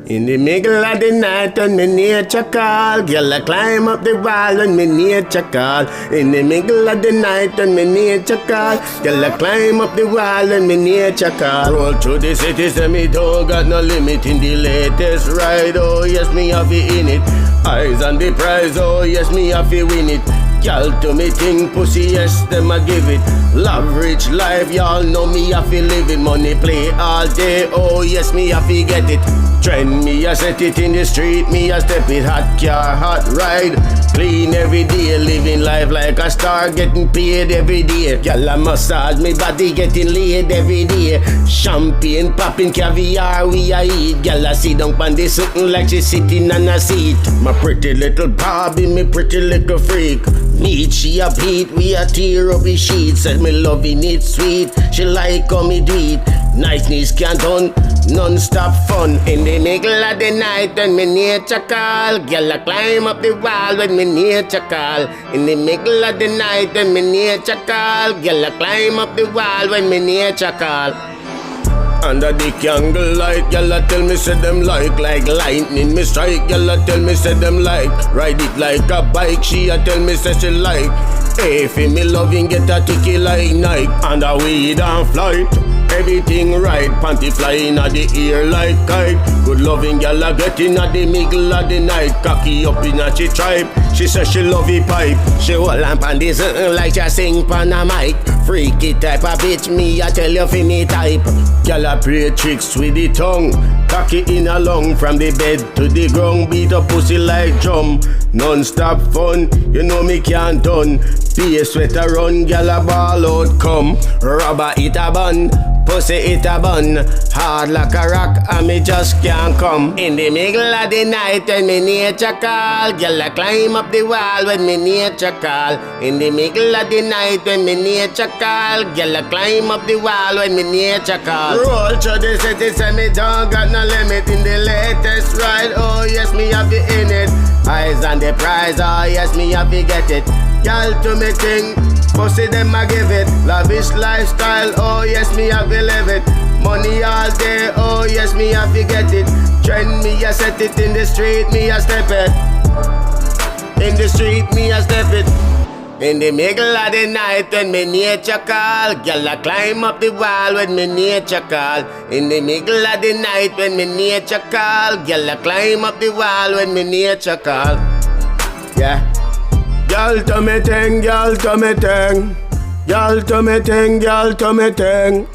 In the middle of the night when me nature call, girl I climb up the wall when me nature call. In the middle of the night when me nature call, girl I climb up the wall when me nature call. Roll through the city, say me don't got no limit in the latest ride. Oh yes, me have it in it. Eyes on the prize, oh yes, me have to win it. Y'all do me thing, pussy, yes, them I give it. Love rich life, y'all know me have to live it. Money play all day, oh yes, me have to get it. Trend me, I set it in the street, me I step it. Hot car, hot ride, clean every day. Living life like a star, getting paid every day. Y'all I massage me body, getting laid every day. Champagne popping, caviar we I eat. Y'all I sit down on this something like she sitting on a seat. My pretty little Barbie, me pretty little freak. Meat she a beat, we a tear up the sheet. Said me loving it sweet, she like how me do it. Niceness can't done, non-stop fun. In the middle of the night when me nature call, girl I climb up the wall when me nature call. In the middle of the night when me nature call, girl I climb up the wall when me nature call. Under the candle light, y'all tell me say them like lightning me strike. Y'all tell me say them like ride it like a bike. She a tell me say she like hey, for me loving get a ticket like Nike. And a weed and flight, everything right. Panty flying at the ear like kite. Good loving gal a getting at the middle of the night. Cocky up in a she tribe. She says she love it pipe. She hold on pan this like she sing pan a mic. Freaky type of bitch, me I tell you for me type. Gal a play tricks with the tongue. Cocky in a lung from the bed to the ground. Beat a pussy like drum. Non-stop fun, you know me can't done. Be a sweater run, gal a ball out come. Rubber it a bun, pussy it a bun. Hard like a rock and me just can't come. In the middle of the night when me nature call, gal a climb up the wall when me nature call. In the middle of the night when me nature call, gal a climb up the wall when me nature call. Roll through the city, say me don't got no limit in the latest ride. Oh yes, me have it in it. Eyes on the prize, oh yes, me have to get it. Y'all to me thing, pussy them I give it. Lavish lifestyle, oh yes, me have to live it. Money all day, oh yes, me have to get it. Trend me, I set it in the street, me I step it. In the street, me I step it. In the middle of the night when me nature call, girl I climb up the wall when me nature call. In the middle of the night when me nature call, girl I climb up the wall when me nature call. Yeah. Girl to me ting, girl to me ting. Girl to me ting, girl to me ting.